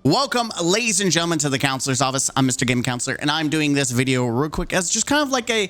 Welcome, ladies and gentlemen, to the Counselor's Office. I'm Mr. Game Counselor, and I'm doing this video real quick as just kind of like a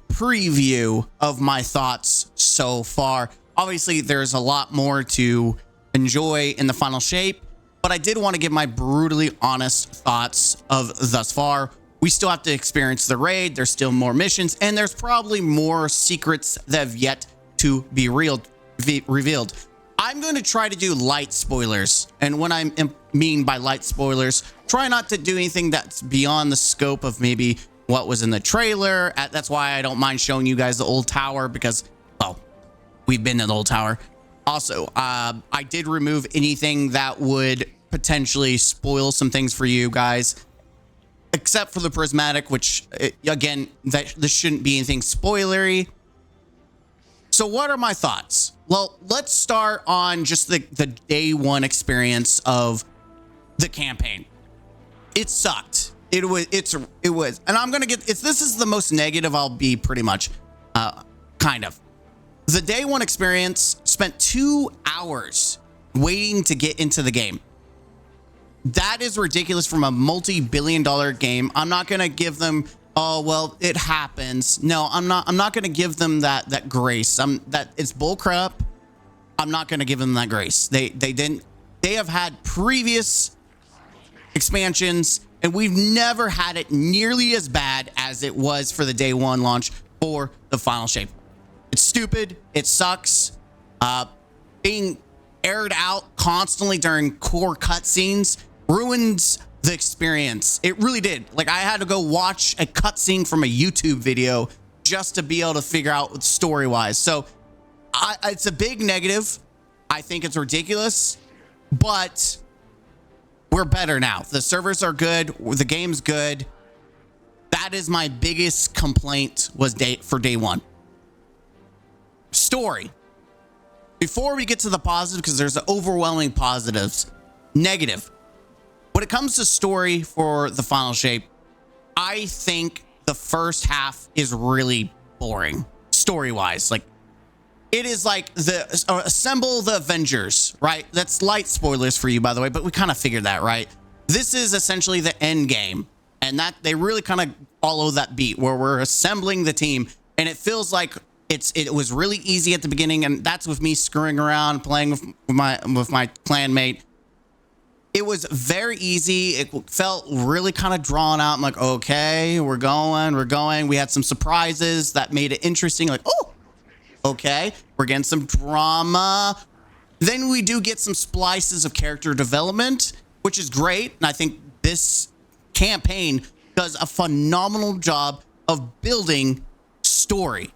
preview of my thoughts so far. Obviously, there's a lot more to enjoy in the final shape, but I did want to give my brutally honest thoughts of thus far. We still have to experience the raid. There's still more missions, and there's probably more secrets that have yet to be revealed. I'm going to try to do light spoilers, and what I mean by light spoilers, try not to do anything that's beyond the scope of maybe what was in the trailer. That's why I don't mind showing you guys the old tower, because, well, we've been in the old tower. Also, I did remove anything that would potentially spoil some things for you guys, except for the prismatic, which, again, this shouldn't be anything spoilery. So what are my thoughts? Well, let's start on just the day one experience of the campaign. It sucked. It was, and I'm gonna get, this is the most negative I'll be pretty much, kind of. The day one experience, spent 2 hours waiting to get into the game. That is ridiculous from a multi-billion-dollar game. I'm not gonna give them, oh, well, it happens. No, I'm not going to give them that grace. That it's bullcrap. I'm not going to give them that grace. They have had previous expansions, and we've never had it nearly as bad as it was for the day one launch for the final shape. It's stupid. It sucks. Being aired out constantly during core cutscenes ruins the experience. It really did. Like, I had to go watch a cutscene from a YouTube video just to be able to figure out story wise. So it's a big negative. I think it's ridiculous, but we're better now. The servers are good. The game's good. That is my biggest complaint was for day one. Story. Before we get to the positive, because there's overwhelming positives. Negative. When it comes to story for the final shape, I think the first half is really boring story-wise. Like, it is like assemble the Avengers, right? That's light spoilers for you, by the way, but we kind of figured that, right? This is essentially the end game, and that they really kind of follow that beat where we're assembling the team, and it feels like it was really easy at the beginning, and that's with me screwing around, playing with my clanmate. It was very easy. It felt really kind of drawn out. I'm like, okay, we're going. We had some surprises that made it interesting. Like, oh, okay, we're getting some drama. Then we do get some splices of character development, which is great. And I think this campaign does a phenomenal job of building story,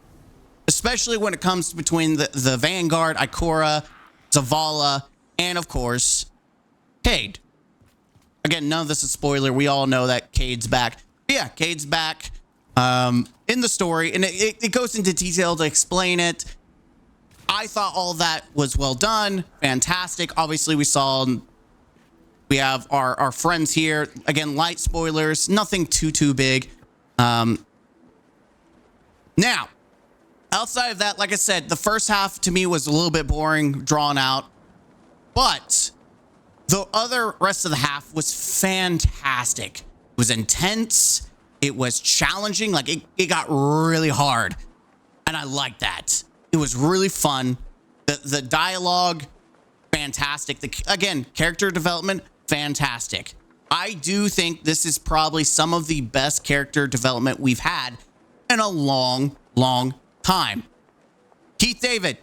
especially when it comes between the Vanguard, Ikora, Zavala, and of course, Cayde. Again, none of this is spoiler. We all know that Cayde's back. But yeah, Cayde's back in the story, and it goes into detail to explain it. I thought all that was well done. Fantastic. Obviously, we have our friends here. Again, light spoilers. Nothing too big. Now, outside of that, like I said, the first half to me was a little bit boring, drawn out. But the other rest of the half was fantastic. It was intense. It was challenging. Like, it got really hard. And I liked that. It was really fun. The dialogue, fantastic. Again, character development, fantastic. I do think this is probably some of the best character development we've had in a long time. Keith David.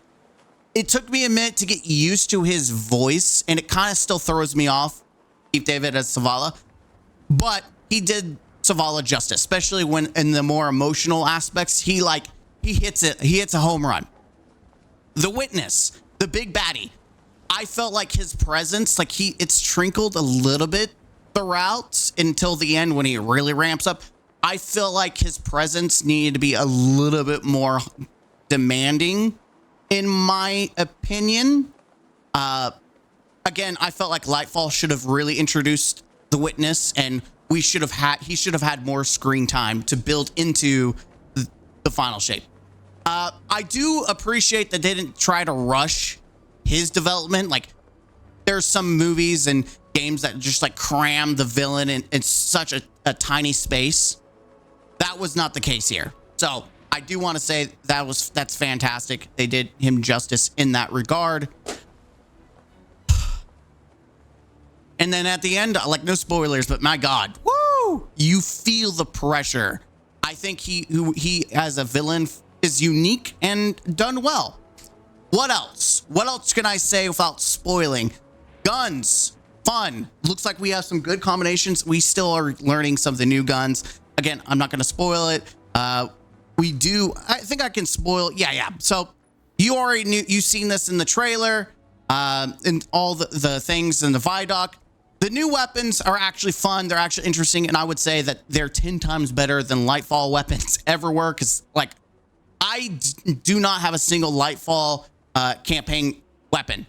It took me a minute to get used to his voice, and it kind of still throws me off, Keith David as Zavala, but he did Zavala justice, especially when in the more emotional aspects, he hits a home run. The Witness, the big baddie, I felt like his presence, like it's trickled a little bit throughout until the end when he really ramps up. I feel like his presence needed to be a little bit more demanding, in my opinion. Again, I felt like Lightfall should have really introduced the Witness, and he should have had more screen time to build into the final shape. I do appreciate that they didn't try to rush his development. Like, there's some movies and games that just like cram the villain in such a tiny space. That was not the case here. So I do want to say that's fantastic. They did him justice in that regard. And then at the end, like, no spoilers, but my God, woo! You feel the pressure. I think he as a villain is unique and done well. What else? What else can I say without spoiling? Guns, fun. Looks like we have some good combinations. We still are learning some of the new guns. Again, I'm not going to spoil it. I think I can spoil. Yeah. So you already knew, you've seen this in the trailer, and all the things in the Vidoc. The new weapons are actually fun. They're actually interesting. And I would say that they're 10 times better than Lightfall weapons ever were. Cause like, I do not have a single Lightfall campaign weapon.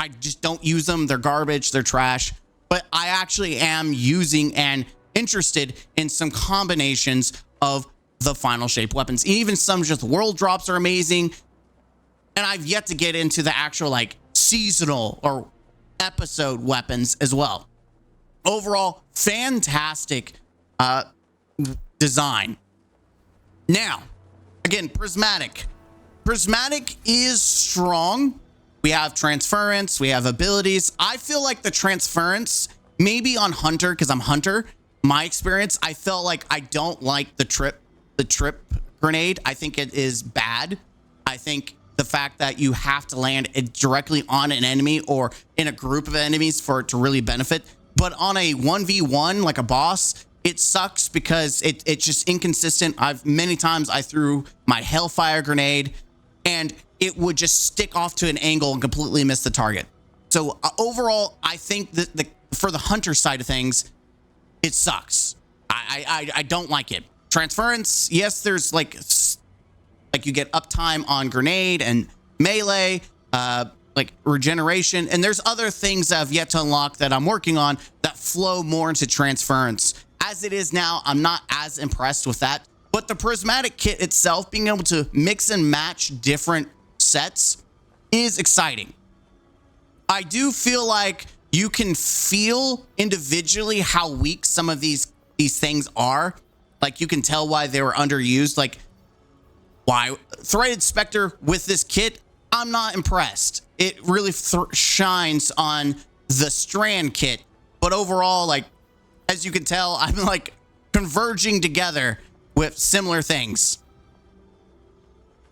I just don't use them. They're garbage. They're trash. But I actually am using and interested in some combinations of the Final Shape weapons. Even some just world drops are amazing. And I've yet to get into the actual like seasonal or episode weapons as well. Overall, fantastic design. Now, again, Prismatic. Prismatic is strong. We have transference, we have abilities. I feel like the transference, maybe on Hunter, because I'm Hunter, my experience, I felt like I don't like the trip grenade. I think it is bad. I think the fact that you have to land it directly on an enemy or in a group of enemies for it to really benefit. But on a 1v1, like a boss, it sucks because it's just inconsistent. Many times I threw my Hellfire grenade and it would just stick off to an angle and completely miss the target. So overall, I think that for the Hunter side of things, it sucks. I don't like it. Transference, yes, there's like you get uptime on grenade and melee, like regeneration, and there's other things that I've yet to unlock that I'm working on that flow more into transference. As it is now, I'm not as impressed with that. But the Prismatic kit itself, being able to mix and match different sets is exciting. I do feel like you can feel individually how weak some of these things are. Like you can tell why they were underused. Like why Threaded Spectre with this kit, I'm not impressed. It really shines on the Strand kit. But overall, like, as you can tell, I'm like converging together with similar things.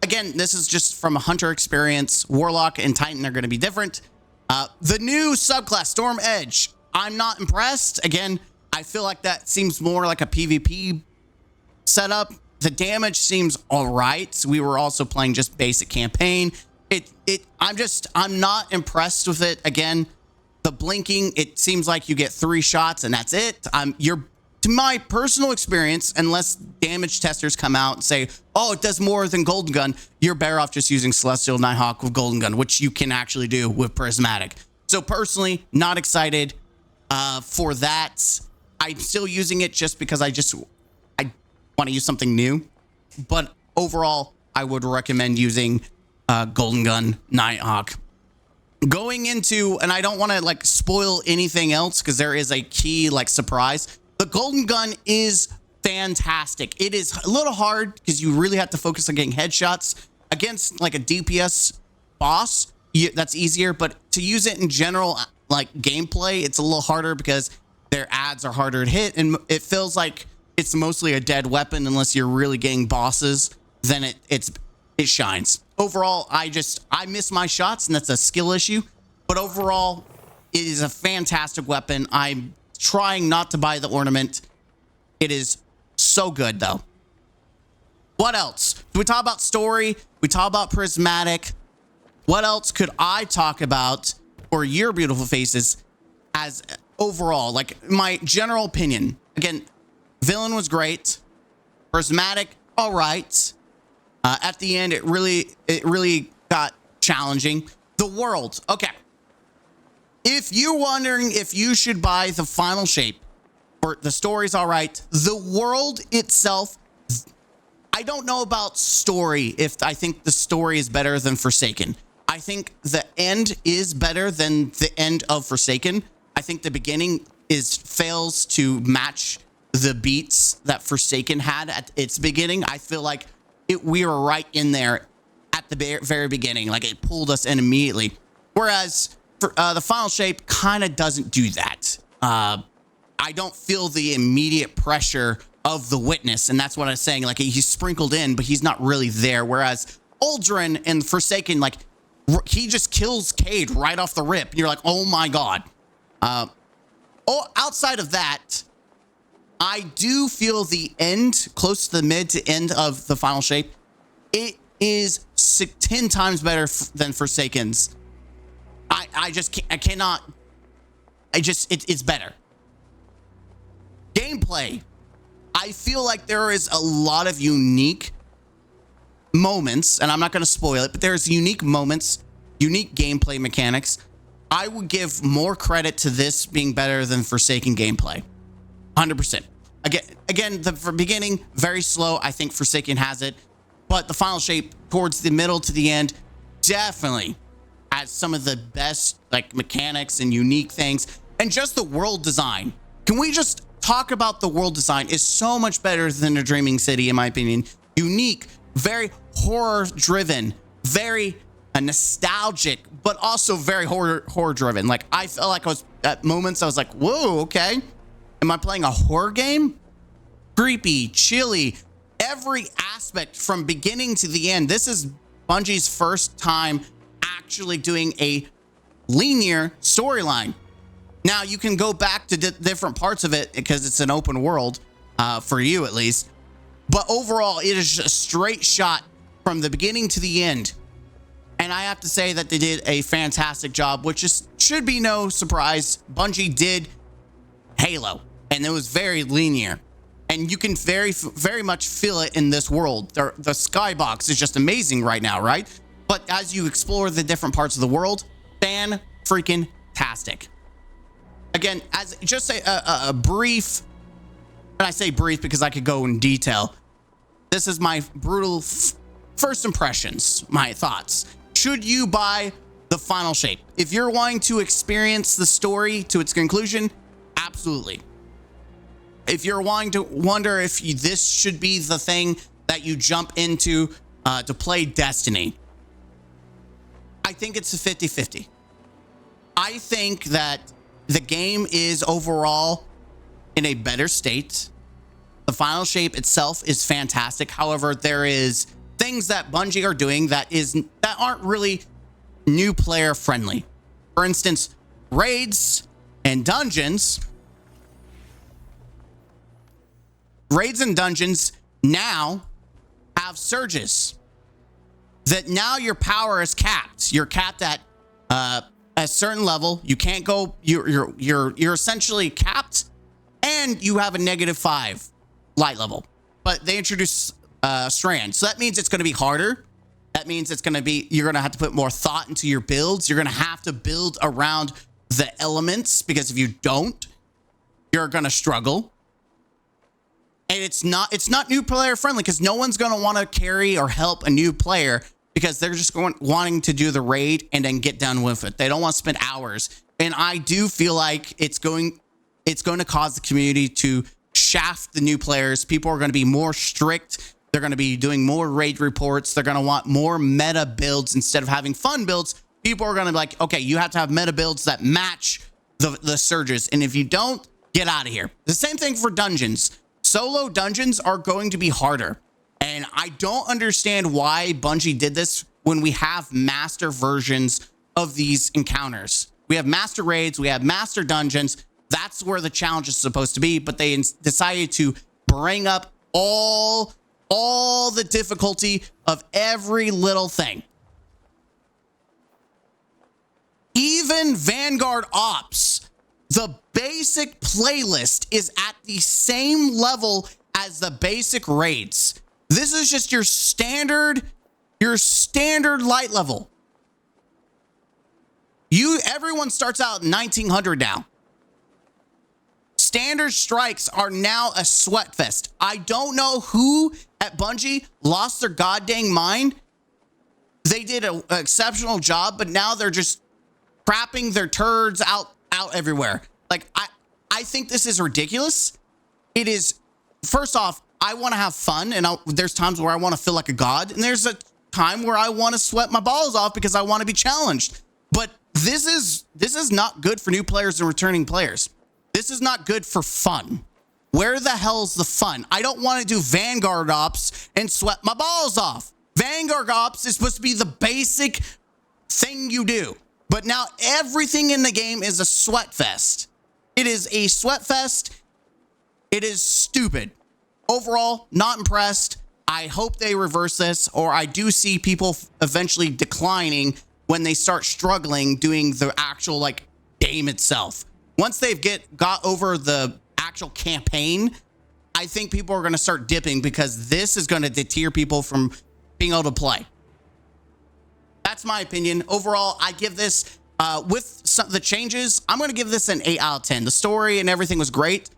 Again, this is just from a Hunter experience. Warlock and Titan are going to be different. The new subclass, Storm Edge, I'm not impressed. Again, I feel like that seems more like a PvP setup. The damage seems all right. We were also playing just basic campaign. I'm not impressed with it. Again, the blinking, it seems like you get 3 shots and that's it. To my personal experience, unless damage testers come out and say, oh, it does more than Golden Gun, you're better off just using Celestial Nighthawk with Golden Gun, which you can actually do with Prismatic. So personally, not excited for that. I'm still using it just because I want to use something new. But overall, I would recommend using Golden Gun Nighthawk. Going into, and I don't want to like spoil anything else because there is a key like surprise. The Golden Gun is fantastic. It is a little hard because you really have to focus on getting headshots against like a DPS boss. That's easier, but to use it in general, like gameplay, it's a little harder because their ads are harder to hit, and it feels like it's mostly a dead weapon unless you're really getting bosses. Then it shines. Overall, I miss my shots, and that's a skill issue. But overall, it is a fantastic weapon. I'm trying not to buy the ornament. It is so good, though. What else? We talk about story. We talk about Prismatic. What else could I talk about for your beautiful faces as overall? Like my general opinion. Again, villain was great. Prismatic, all right. At the end, it really got challenging. The world, okay. If you're wondering if you should buy the Final Shape, or the story's all right, the world itself, I don't know about story, if I think the story is better than Forsaken. I think the end is better than the end of Forsaken. I think the beginning fails to match the beats that Forsaken had at its beginning. I feel like we were right in there at the very beginning. Like, it pulled us in immediately. Whereas for, the Final Shape kind of doesn't do that. I don't feel the immediate pressure of the Witness, and that's what I was saying. Like, he's sprinkled in, but he's not really there. Whereas Uldren and Forsaken, like, he just kills Cayde right off the rip. And you're like, oh my god. Outside of that, I do feel the end, close to the mid to end of the Final Shape, it is 10 times better than Forsaken's. It's better. Gameplay. I feel like there is a lot of unique moments, and I'm not going to spoil it, but there's unique moments, unique gameplay mechanics. I would give more credit to this being better than Forsaken gameplay. 100%. Again, the beginning, very slow. I think Forsaken has it, but the Final Shape towards the middle to the end definitely has some of the best like mechanics and unique things, and just the world design. Can we just talk about the world design? Is so much better than a Dreaming City, in my opinion. Unique, very horror driven, very nostalgic, but also very horror driven. Like, I felt like I was at moments I was like, whoa, okay, am I playing a horror game? Creepy, chilly, every aspect from beginning to the end. This is Bungie's first time actually doing a linear storyline. Now, you can go back to different parts of it because it's an open world, for you at least. But overall, it is a straight shot from the beginning to the end. And I have to say that they did a fantastic job, which should be no surprise. Bungie did Halo, and it was very linear. And you can very much feel it in this world. The skybox is just amazing right now, right? But as you explore the different parts of the world, fan-freaking-tastic. Again, as just a brief, and I say brief because I could go in detail. This is my brutal first impressions, my thoughts. Should you buy the Final Shape? If you're wanting to experience the story to its conclusion, absolutely. If you're wanting to wonder if this should be the thing that you jump into to play Destiny, I think it's a 50-50. I think that the game is overall in a better state. The Final Shape itself is fantastic. However, there is things that Bungie are doing that aren't really new player friendly. For instance, raids and dungeons. Raids and dungeons now have surges. That now your power is capped. You're capped at a certain level. You can't go. You're essentially capped, and you have a -5 light level. But they introduce Strand, so that means it's going to be harder. That means you're going to have to put more thought into your builds. You're going to have to build around the elements, because if you don't, you're going to struggle. And it's not new player friendly, because no one's going to want to carry or help a new player, because they're just wanting to do the raid and then get done with it. They don't want to spend hours. And I do feel like it's going to cause the community to shaft the new players. People are going to be more strict. They're going to be doing more raid reports. They're going to want more meta builds instead of having fun builds. People are going to be like, okay, you have to have meta builds that match the surges. And if you don't, get out of here. The same thing for dungeons. Solo dungeons are going to be harder. And I don't understand why Bungie did this when we have master versions of these encounters. We have master raids, we have master dungeons. That's where the challenge is supposed to be, but they decided to bring up all the difficulty of every little thing. Even Vanguard Ops, the basic playlist is at the same level as the basic raids. This is just your standard light level. Everyone starts out 1900 now. Standard strikes are now a sweat fest. I don't know who at Bungie lost their goddamn mind. They did an exceptional job, but now they're just crapping their turds out out everywhere. Like, I think this is ridiculous. It is, first off, I want to have fun, and there's times where I want to feel like a god, and there's a time where I want to sweat my balls off because I want to be challenged. But this is not good for new players and returning players. This is not good for fun. Where the hell's the fun? I don't want to do Vanguard ops and sweat my balls off. Vanguard ops is supposed to be the basic thing you do. But now everything in the game is a sweat fest. It is a sweat fest. It is stupid. Overall, not impressed. I hope they reverse this, or I do see people eventually declining when they start struggling doing the actual like game itself. Once they've got over the actual campaign, I think people are going to start dipping because this is going to deter people from being able to play. That's my opinion. Overall, I give this, with the changes, I'm going to give this an 8 out of 10. The story and everything was great.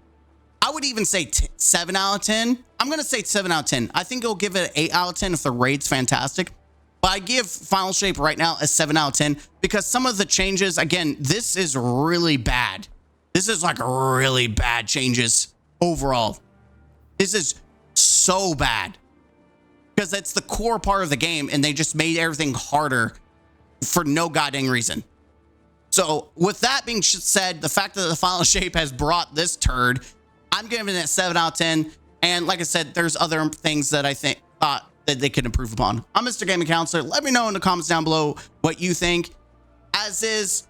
I would even say 7 out of 10. I'm going to say 7 out of 10. I think it'll give it an 8 out of 10 if the raid's fantastic. But I give Final Shape right now a 7 out of 10 because some of the changes, again, this is really bad. This is like really bad changes overall. This is so bad because it's the core part of the game and they just made everything harder for no goddamn reason. So with that being said, the fact that the Final Shape has brought this turd, I'm giving it a 7 out of 10. And like I said, there's other things that I think that they could improve upon. I'm Mr. Gaming Counselor. Let me know in the comments down below what you think. As is,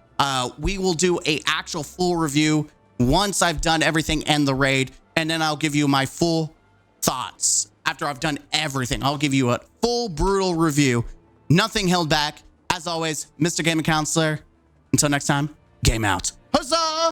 we will do a actual full review once I've done everything and the raid, and then I'll give you my full thoughts after I've done everything. I'll give you a full brutal review, nothing held back. As always, Mr. Gaming Counselor. Until next time, game out. Huzzah!